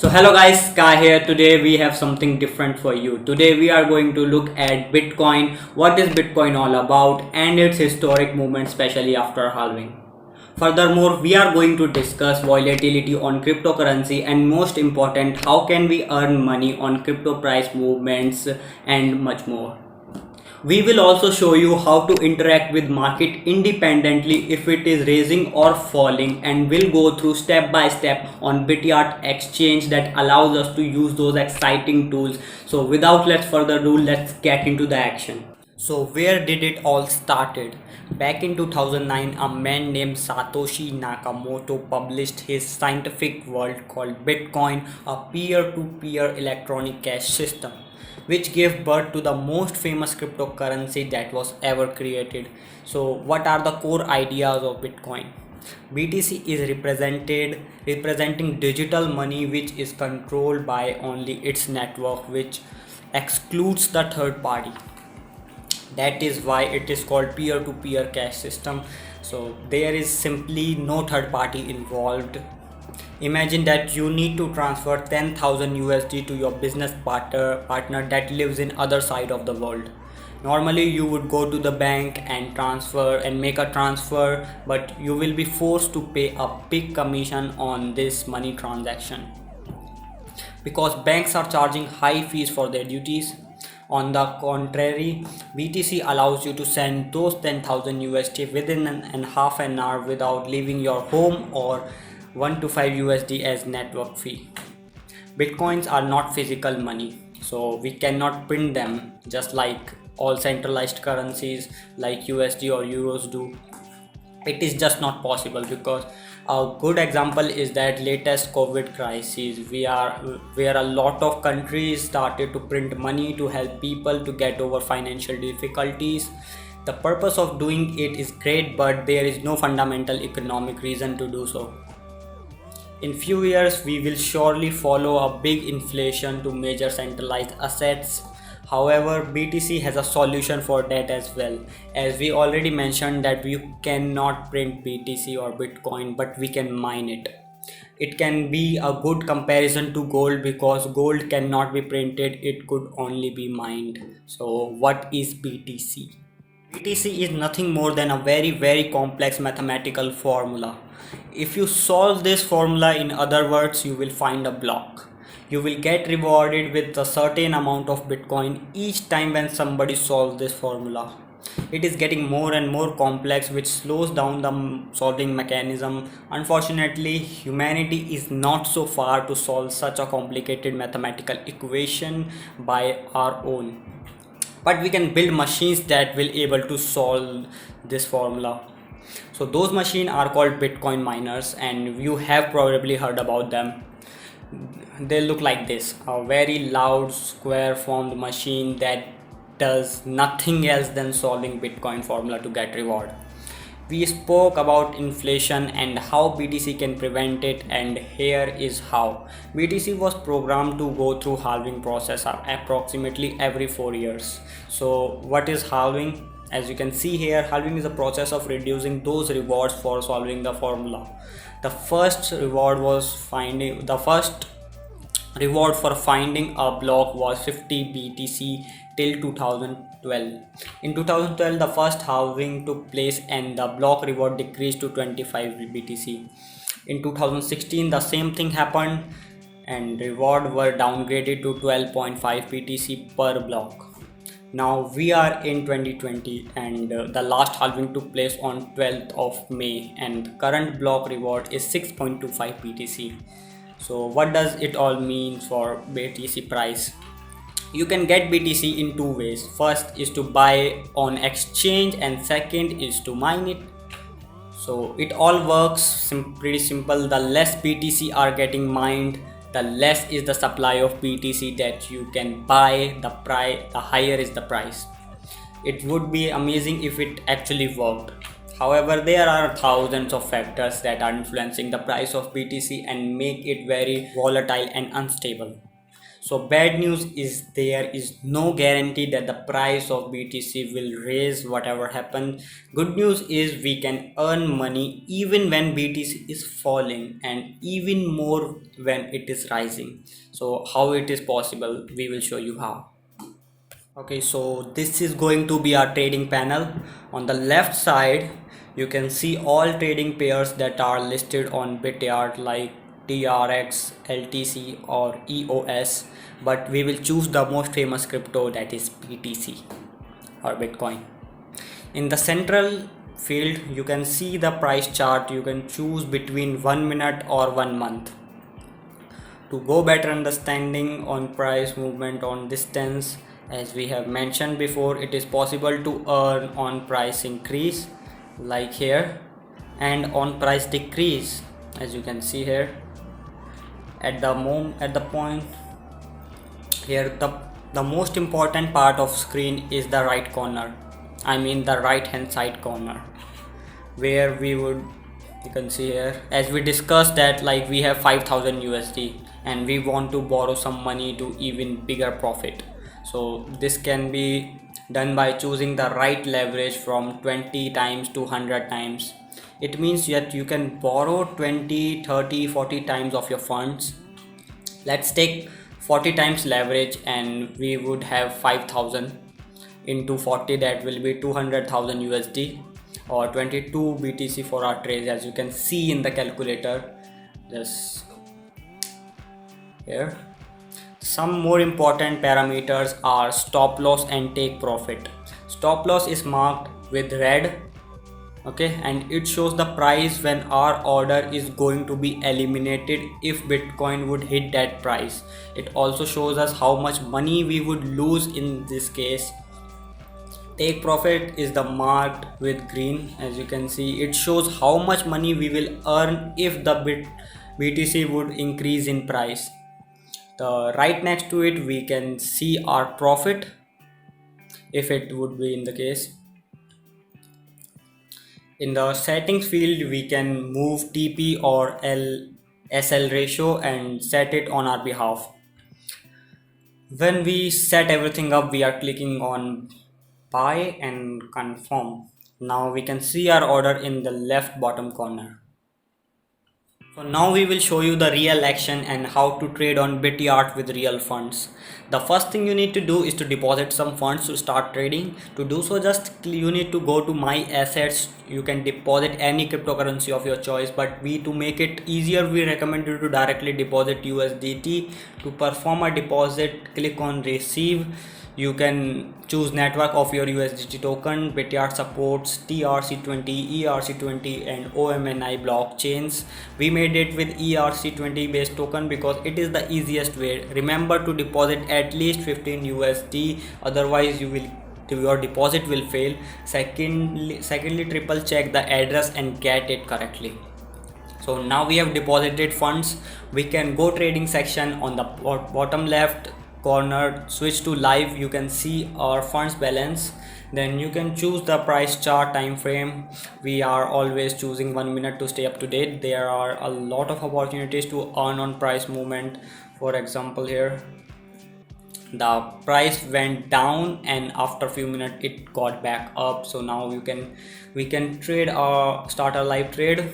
So hello guys, Sky here. Today we have something different for you. Today we are going to look at Bitcoin, what is Bitcoin all about and its historic movement, especially after halving. Furthermore, we are going to discuss volatility on cryptocurrency and most important, how can we earn money on crypto price movements and much more. We will also show you how to interact with market independently if it is rising or falling, and we'll go through step by step on Bityard Exchange that allows us to use those exciting tools. So without let's further ado, let's get into the action. So where did it all started? Back in 2009, a man named Satoshi Nakamoto published his scientific world called Bitcoin, a peer-to-peer electronic cash system, which gave birth to the most famous cryptocurrency that was ever created. So what are the core ideas of Bitcoin? BTC is representing digital money which is controlled by only its network, which excludes the third party. That is why it is called peer-to-peer cash system. So there is simply no third party involved. Imagine that you need to transfer 10,000 USD to your business partner that lives in other side of the world. Normally you would go to the bank and transfer and make a transfer, but you will be forced to pay a big commission on this money transaction because banks are charging high fees for their duties. On the contrary, BTC allows you to send those 10,000 USD within half an hour without leaving your home, or 1 to 5 USD as network fee. Bitcoins are not physical money, so we cannot print them just like all centralized currencies like USD or euros do. It is just not possible because a good example is that latest COVID crisis where a lot of countries started to print money to help people to get over financial difficulties. The purpose of doing it is great, but there is no fundamental economic reason to do so. In few years, we will surely follow a big inflation to major centralized assets. However, BTC has a solution for that as well. As we already mentioned that we cannot print BTC or Bitcoin, but we can mine it. It can be a good comparison to gold because gold cannot be printed, it could only be mined. So what is BTC? BTC is nothing more than a very complex mathematical formula. If you solve this formula, in other words, you will find a block. You will get rewarded with a certain amount of Bitcoin each time when somebody solves this formula. It is getting more and more complex, which slows down the solving mechanism. Unfortunately, humanity is not so far to solve such a complicated mathematical equation by our own. But we can build machines that will able to solve this formula. So those machines are called Bitcoin miners, and you have probably heard about them. They look like this, a very loud square formed machine that does nothing else than solving Bitcoin formula to get reward. We spoke about inflation and how BTC can prevent it, and here is how. BTC was programmed to go through halving process approximately every 4 years. So what is halving? As you can see here, halving is a process of reducing those rewards for solving the formula. The first reward for finding a block was 50 BTC till 2012. In 2012, the first halving took place and the block reward decreased to 25 BTC. In 2016, the same thing happened and reward were downgraded to 12.5 BTC per block. Now we are in 2020 and the last halving took place on 12th of May and current block reward is 6.25 BTC. So what does it all mean for BTC price? You can get BTC in two ways. First is to buy on exchange and second is to mine it. So it all works pretty simple. The less BTC are getting mined, the less is the supply of BTC that you can buy. The higher is the price. It would be amazing if it actually worked. However, there are thousands of factors that are influencing the price of BTC and make it very volatile and unstable. So bad news is there is no guarantee that the price of BTC will raise whatever happens. Good news is we can earn money even when BTC is falling and even more when it is rising. So how it is possible, we will show you how. Okay, so this is going to be our trading panel. On the left side you can see all trading pairs that are listed on Bityard like TRX, LTC or EOS, but we will choose the most famous crypto, that is BTC or Bitcoin. In the central field you can see the price chart. You can choose between 1 minute or 1 month. To go better understanding on price movement on distance, as we have mentioned before, it is possible to earn on price increase like here, and on price decrease, as you can see here. At the point here, the most important part of screen is the right corner, I mean the right hand side corner, where you can see here, as we discussed that like we have 5000 USD and we want to borrow some money to even bigger profit. So this can be done by choosing the right leverage from 20 times to 100 times. It means that you can borrow 20, 30, 40 times of your funds. Let's take 40 times leverage and we would have 5000 into 40, that will be 200,000 USD or 22 BTC for our trades, as you can see in the calculator just here. Some more important parameters are stop loss and take profit. Stop loss is marked with red, okay, and it shows the price when our order is going to be eliminated if Bitcoin would hit that price. It also shows us how much money we would lose in this case. Take profit is the marked with green, as you can see. It shows how much money we will earn if the BTC would increase in price. Right next to it we can see our profit if it would be in the case. In the settings field we can move TP or SL ratio and set it on our behalf. When we set everything up, we are clicking on buy and confirm. Now we can see our order in the left bottom corner. So now we will show you the real action and how to trade on Bityard with real funds. The first thing you need to do is to deposit some funds to start trading. To do so, just you need to go to my assets. You can deposit any cryptocurrency of your choice, but to make it easier, we recommend you to directly deposit USDT. To perform a deposit, click on receive. You can choose network of your USDT token. Bityard supports TRC20, ERC20 and OMNI blockchains. We made it with ERC20 based token because it is the easiest way. Remember to deposit at least 15 USD, otherwise your deposit will fail. Secondly, triple check the address and get it correctly. So now we have deposited funds. We can go trading section. On the bottom left corner, switch to live. You can see our funds balance. Then you can choose the price chart time frame. We are always choosing 1 minute to stay up to date. There are a lot of opportunities to earn on price movement. For example, here the price went down and after a few minutes it got back up. So now we can trade or start a live trade.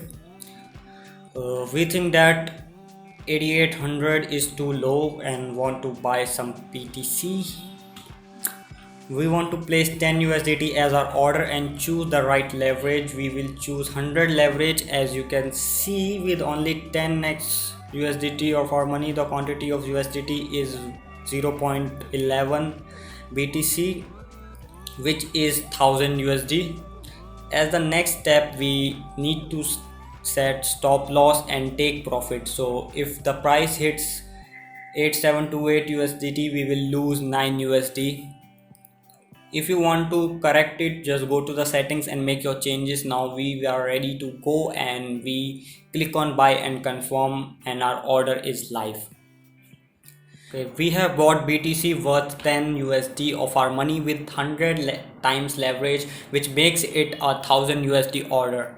We think that 8800 is too low and want to buy some BTC. We want to place 10 USDT as our order and choose the right leverage. We will choose 100 leverage. As you can see, with only 10x USDT of our money, the quantity of USDT is 0.11 BTC, which is 1000 USD. As the next step, we need to set stop loss and take profit. So if the price hits 8728 USDT, we will lose 9 USD. If you want to correct it, just go to the settings and make your changes. Now we are ready to go and we click on buy and confirm and our order is live. Okay, we have bought BTC worth 10 USD of our money with 100 times leverage, which makes it a 1000 USD order.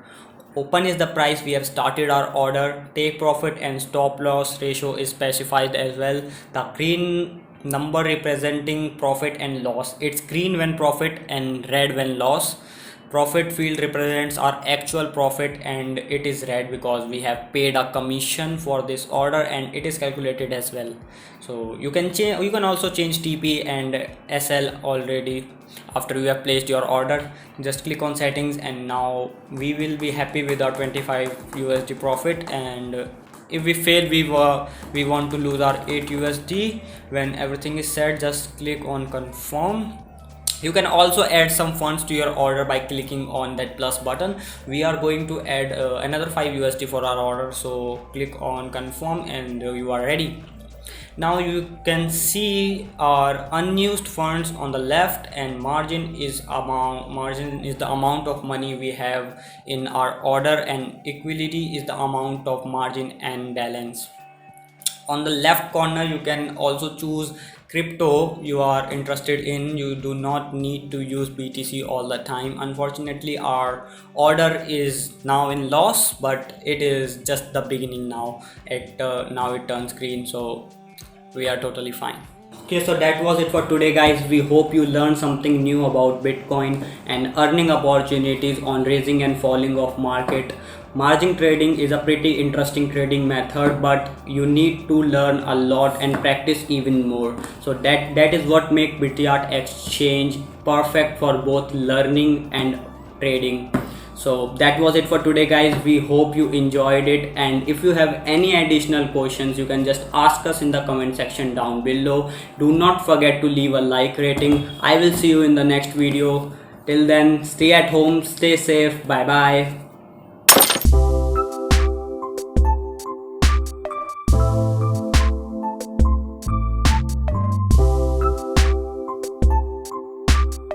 Open is the price we have started our order. Take profit and stop loss ratio is specified as well. The green number representing profit and loss. It's green when profit and red when loss. Profit field represents our actual profit and it is red because we have paid a commission for this order and it is calculated as well. So you can change, you can also change TP and SL already after you have placed your order. Just click on settings and now we will be happy with our 25 USD profit. And if we fail, we want to lose our 8 USD. When everything is set, just click on confirm. You can also add some funds to your order by clicking on that plus button. We are going to add another 5 USD for our order, so click on confirm and you are ready. Now you can see our unused funds on the left, and margin is the amount of money we have in our order, and equality is the amount of margin and balance. On the left corner you can also choose crypto you are interested in. You do not need to use BTC all the time. Unfortunately, our order is now in loss, but it is just the beginning now. Now it turns green, so we are totally fine. Okay, so that was it for today, guys. We hope you learned something new about Bitcoin and earning opportunities on raising and falling of market. Margin trading is a pretty interesting trading method, but you need to learn a lot and practice even more. So that is what makes Bityard Exchange perfect for both learning and trading. So that was it for today, guys. We hope you enjoyed it, and if you have any additional questions you can just ask us in the comment section down below. Do not forget to leave a like rating. I will see you in the next video. Till then, stay at home, stay safe, bye bye.